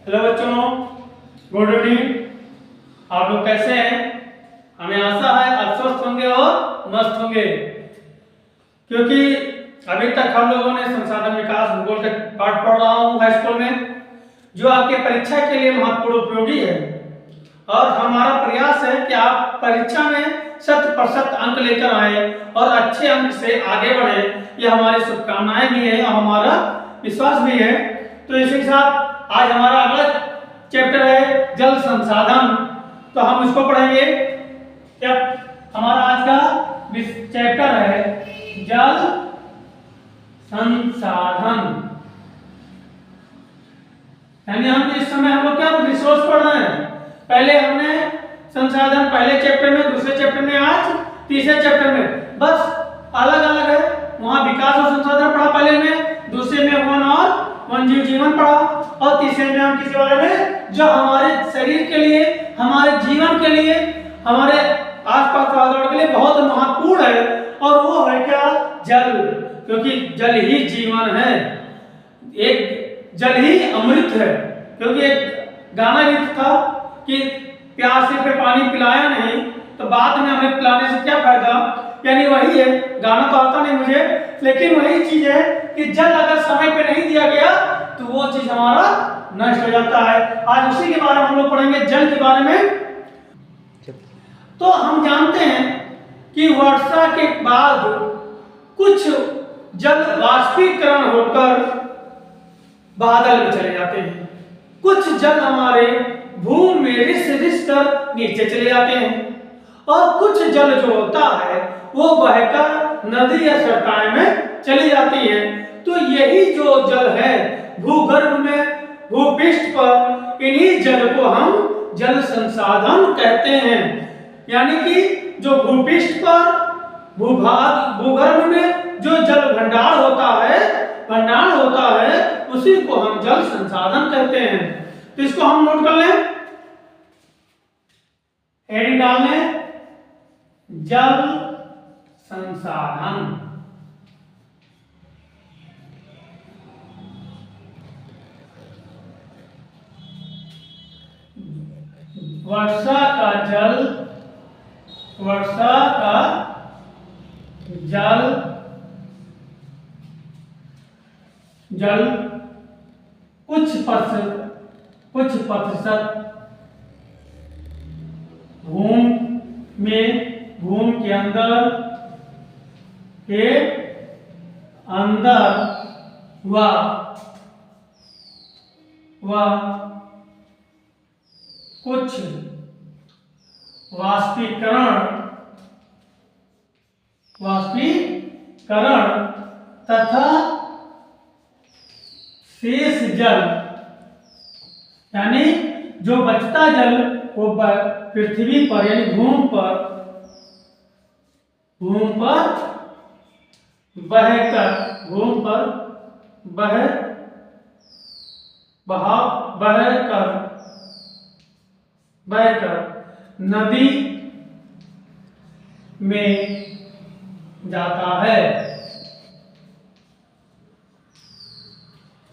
Hello बच्चों, good evening. आप लोग कैसे हैं? हमें आशा है आप स्वस्थ होंगे और मस्त होंगे, क्योंकि अभी तक हम लोगों ने संसाधन विकास भूगोल के पाठ पढ़ रहा हूँ हाई स्कूल में, जो आपके परीक्षा के लिए महत्वपूर्ण उपयोगी है। और हमारा प्रयास है कि आप परीक्षा में 100% अंक लेकर आए और अच्छे अंक से आगे बढ़े। ये हमारी शुभकामनाएं भी है और हमारा विश्वास भी है। तो इसी के साथ आज हमारा अगला चैप्टर है जल संसाधन, तो हम इसको पढ़ेंगे। क्या हमारा आज का चैप्टर है जल संसाधन, यानी हम इस समय हम लोग क्या रिसोर्स पढ़ रहे हैं। पहले हमने संसाधन पहले चैप्टर में, दूसरे चैप्टर में, आज तीसरे चैप्टर में, बस अलग अलग है। वहां विकास और संसाधन पढ़ा पहले में, दूसरे में वन और वन्यजीव जीवन पढ़ा, और तीसरे में हम किसी बारे में जो हमारे शरीर के लिए, हमारे जीवन के लिए, हमारे आसपास वातावरण के लिए बहुत महत्वपूर्ण है, और वो है क्या? जल। क्योंकि जल ही जीवन है, एक जल ही अमृत है। क्योंकि एक गाना भी था कि प्यासे पे पानी पिलाया नहीं तो बाद में अमृत पिलाने से क्या फायदा। यानी वही है, गाना तो आता नहीं मुझे, लेकिन वही चीज है कि जल अगर समय पे नहीं दिया गया तो वो चीज हमारा नष्ट हो जाता है। आज उसी के बारे में हम लोग पढ़ेंगे, जल के बारे में। तो हम जानते हैं कि वर्षा के बाद कुछ जल वाष्पीकरण होकर बादल में चले जाते हैं, कुछ जल हमारे भूमि में रिस कर नीचे चले जाते हैं, और कुछ जल जो होता है वो बहकर नदी या सरिताएं में चली जाती है। तो यही जो जल है भूगर्भ में, भूपृष्ठ पर, इन्हीं जल को हम जल संसाधन कहते हैं। यानी कि जो भूपृष्ठ पर, भूभाग, भूगर्भ में जो जल भंडार होता है, उसी को हम जल संसाधन कहते हैं। तो इसको हम नोट कर लें, हेडिंग डाल लें, जल संसाधन। वर्षा का जल कुछ प्रतिशत भूमि के अंदर व कुछ वाष्पीकरण तथा शेष जल, यानी जो बचता जल वो पृथ्वी पर यानी भूमि पर बहकर नदी में जाता है।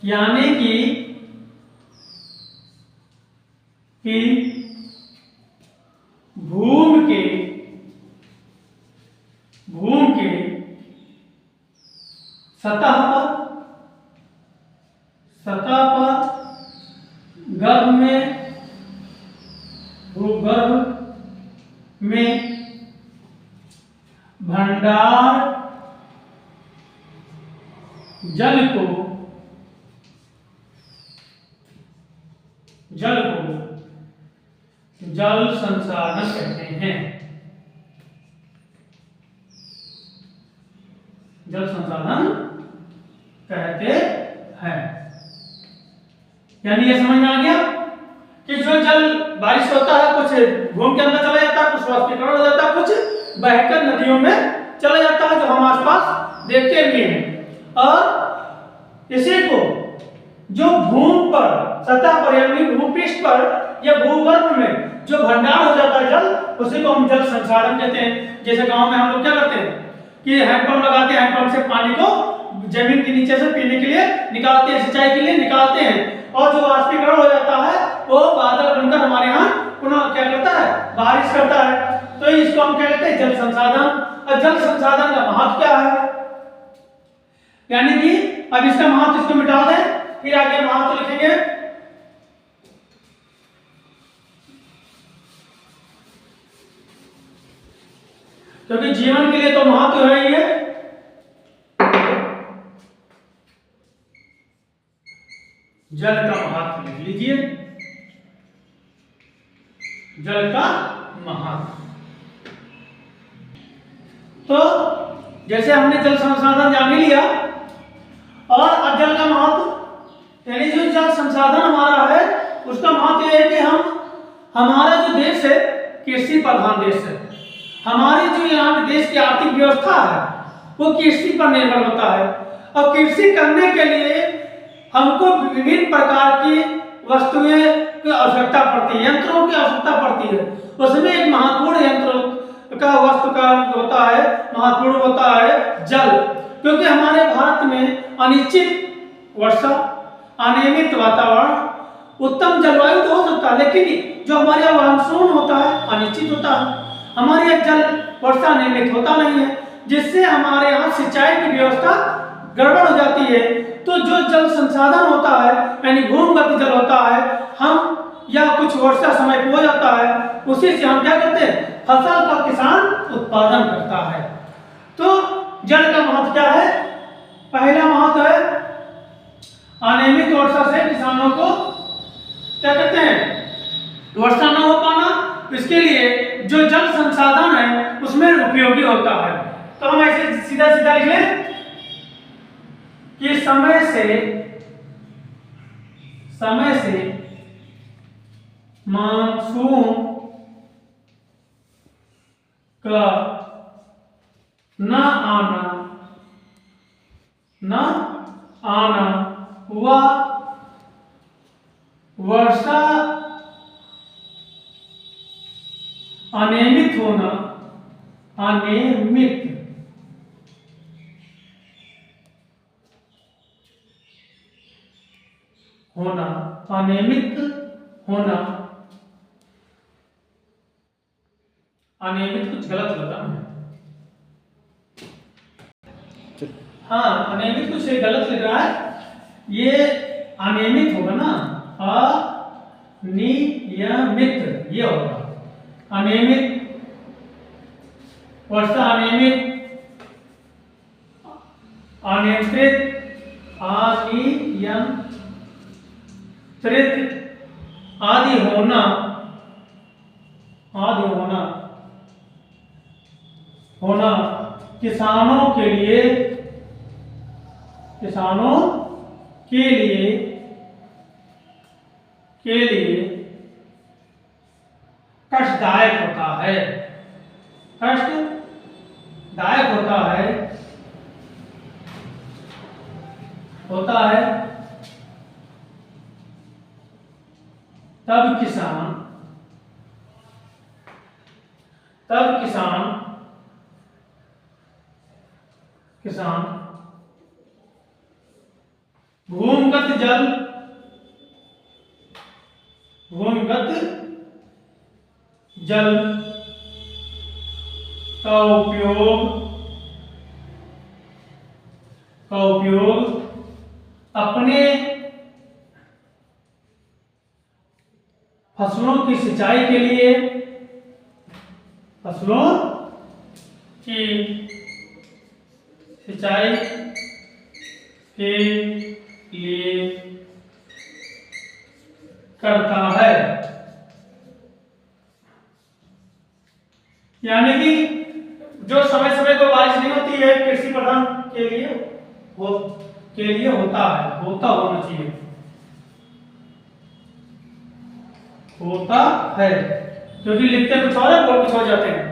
यानी कि भूमि के सतह पर भूगर्भ में भंडार जल को जल संसाधन कहते हैं। जल संसाधन कहते हैं। यानी ये समझ में आ गया कि जो जल बारिश होता है कुछ भूमि के अंदर चला जाता है, कुछ वाष्पीकरण हो जाता है, कुछ बहकर नदियों में चला जाता है, जो हम आसपास देखते भी हैं। और इसी को जो भूमि पर सतह पर यानी भूपृष्ठ पर या भूगर्भ में जो भंडार हो जाता है जल, उसी को हम जल संसाधन कहते हैं। जैसे गांव में हम लोग क्या करते हैं कि हैंडपंप लगाते हैं, हैंडपंप से पानी को जमीन के नीचे से पीने के लिए निकालते हैं, सिंचाई के लिए निकालते हैं, और जो वाष्पीकरण हो जाता है इसको हम क्या कहते हैं, जल संसाधन। और जल संसाधन का महत्व क्या है, यानी कि अब इसका महत्व इसको मिटा दें, फिर आगे महत्व लिखेंगे। क्योंकि जीवन के लिए तो महत्व है ही है। जल का महत्व लिख लीजिए, जल का महत्व। तो जैसे हमने जल संसाधन जान लिया, और अब जल का महत्व, यानी जो जल संसाधन हमारा है उसका महत्व यह है कि हमारा जो देश है कृषि प्रधान देश है। हमारी जो यहाँ के देश की आर्थिक व्यवस्था है वो कृषि पर निर्भर होता है, और कृषि करने के लिए हमको विभिन्न प्रकार की वस्तुएं की आवश्यकता पड़ती है, यंत्रों की आवश्यकता पड़ती है। उसमें एक महत्वपूर्ण यंत्र का वस्तु का होता है, महत्वपूर्ण होता है जल। क्योंकि हमारे भारत में अनिश्चित वर्षा, अनियमित वातावरण, उत्तम जलवायु तो हो सकता है, लेकिन जो हमारे यहाँ मानसून होता है अनिश्चित होता है। हमारे यहाँ जल वर्षा नियमित होता नहीं है, जिससे हमारे यहाँ सिंचाई की व्यवस्था गड़बड़ हो जाती है। तो जो जल संसाधन होता है, यानी भूमिगत जल होता है, हम या कुछ वर्षा समय हो जाता है, उसी से हम क्या करते हैं, फसल का किसान उत्पादन करता है। तो जल का महत्व क्या है, पहला महत्व है अनियमित वर्षा से किसानों को क्या कहते हैं, वर्षा न हो पाना। इसके लिए जो जल संसाधन है उसमें उपयोगी होता है। तो हम ऐसे सीधा सीधा लिख लें कि समय से मानसून का न आना व वर्षा अनियमित होना, अनियमित कुछ गलत लगा है। हाँ, अनियमित कुछ गलत लग रहा है, ये अनियमित होगा ना, अनियमित ये होगा, अनियमित वर्षा, अनियमित, अनियंत्रित, आदि होना किसानों के लिए कष्टदायक होता है, तब किसान भूमिगत जल का उपयोग अपने फसलों की सिंचाई के लिए करता है। यानी कि जो समय समय पर बारिश नहीं होती है कृषि प्रधान के लिए होता है, क्योंकि लिखते कुछ और है बोल कुछ हो जाते हैं,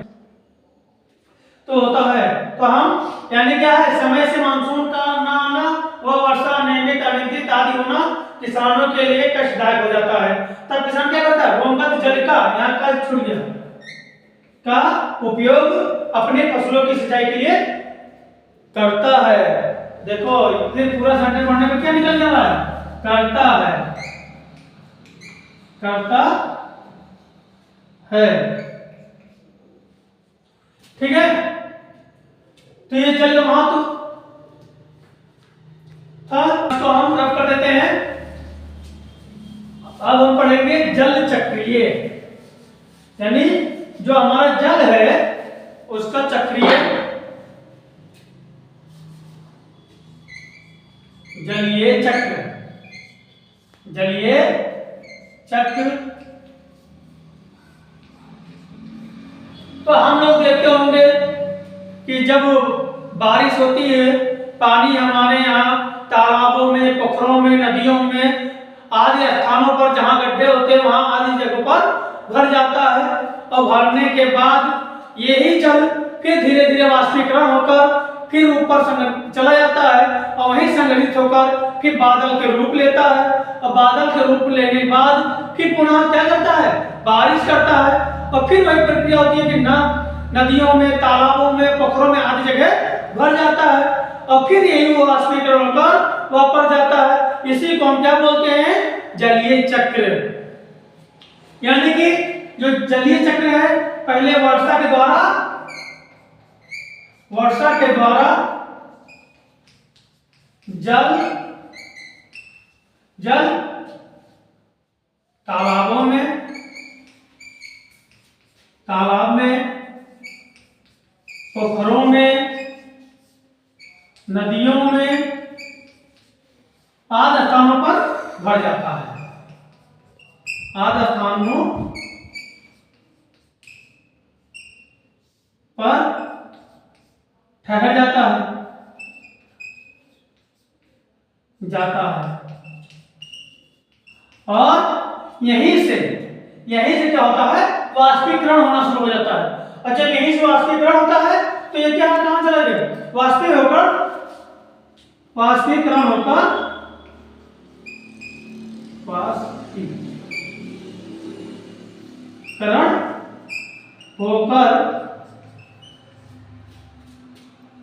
तो होता है। तो हम यानी क्या है, समय से मानसून का न आना व वर्षा नियमित अनियमित आदि होना किसानों के लिए कष्टदायक हो जाता है। तब किसान क्या करता है, भूमिगत जल का, यहाँ का छूट गया, का उपयोग अपने फसलों की सिंचाई के लिए करता है। देखो फिर पूरा सेंटेंस पढ़ने में क्या निकल जा रहा है, करता है। तो ये जल वहां तो था, इसको हम रब कर देते हैं। अब हम पढ़ेंगे जल चक्रीय, यानी जो हमारा जल है उसका चक्रीय, जलीय चक्र, जलीय चक्र। तो हम लोग देखते होंगे कि जब बारिश होती है, पानी हमारे यहाँ तालाबों में, पोखरों में, नदियों में आदि स्थानों पर जहाँ गड्ढे होते हैं वहां आदि जगहों पर भर जाता है। और भरने के बाद यही जल फिर धीरे धीरे वाष्पीकरण होकर फिर ऊपर चला जाता है और वहीं संग्रहित होकर फिर बादल के रूप लेता है। और बादल के रूप लेने के बाद फिर पुनः क्या करता है, बारिश करता है। और फिर वही प्रक्रिया होती है कि नदियों में, तालाबों में, पोखरों में आदि जगह भर जाता है और फिर यही वो वाष्पीकरण होकर वापस जाता है। इसी को हम क्या बोलते हैं, जलीय चक्र। यानी कि जो जलीय चक्र है, पहले वर्षा के द्वारा जल तालाब में, पोखरों में, नदियों में आदि स्थानों पर भर जाता है, आदि स्थानों पर ठहर जाता है, और यहीं से क्या होता है, वाष्पीकरण होना शुरू हो जाता है। और जब यहीं से वाष्पीकरण होता है तो ये क्या कहां चला गया, वाष्पीकरण होकर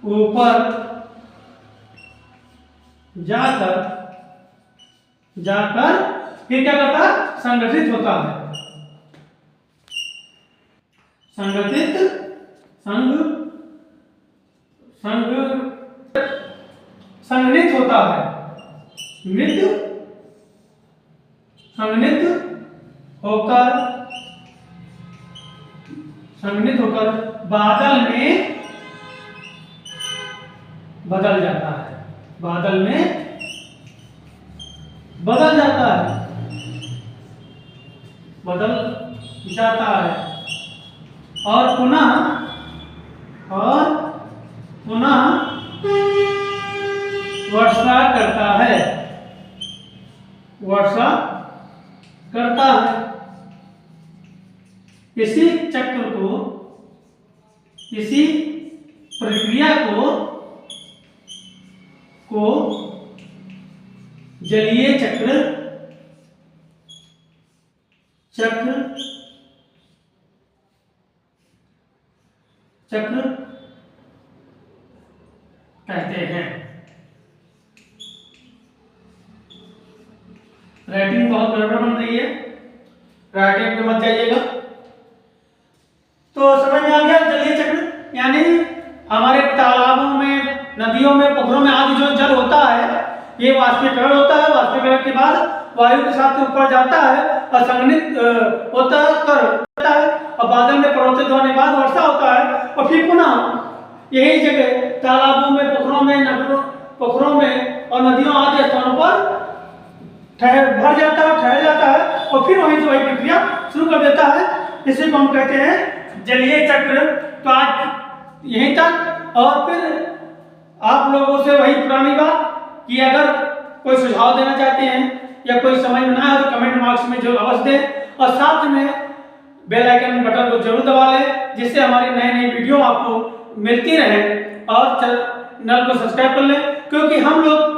ऊपर जाकर फिर क्या करता है, संगठित होता है, संगठित होता है, संघनित होकर बादल में बदल जाता है, बादल में बदल जाता है और पुनः वर्षा करता है। इसी चक्र को, इसी प्रक्रिया को जलीय चक्र कहते हैं। राइटिंग बहुत गड़बड़ बन रही है, राइटिंग पे मत जाइएगा। तो समझ में आ गया, जलीय चक्र यानी हमारे तालाबों में, नदियों में, पोखरों में आदि जो जल होता है ये वाष्पीकरण होता है। वाष्पीकरण के बाद वायु के साथ ऊपर जाता है और संघनित होता है और बादल में परिवर्तित होने के बाद वर्षा होता है और फिर पुनः यही जगह तालाबों में, पोखरों में और नदियों आदि स्थानों पर भर जाता है और फिर वही प्रक्रिया शुरू कर देता है। इसी को हम कहते हैं जलीय चक्र। तो आज यहीं तक, और फिर आप लोगों से वही पुरानी बात कि अगर कोई सुझाव देना चाहते हैं या कोई समझ में ना आए तो कमेंट बॉक्स में जरूर अवश्य दें और साथ में बेल आइकन बटन को जरूर दबा लें, जिससे हमारी नई वीडियो आपको मिलती रहे। और चैनल को सब्सक्राइब कर लें, क्योंकि हम लोग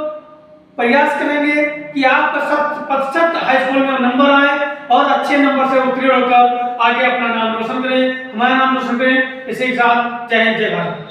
प्रयास करेंगे कि आपका 100% हाई स्कूल में नंबर आए और अच्छे नंबर से उत्तीर्ण होकर आगे अपना नाम रोशन करें, हमारा नाम रोशन करें। इसी के साथ जय हिंद, जय भारत।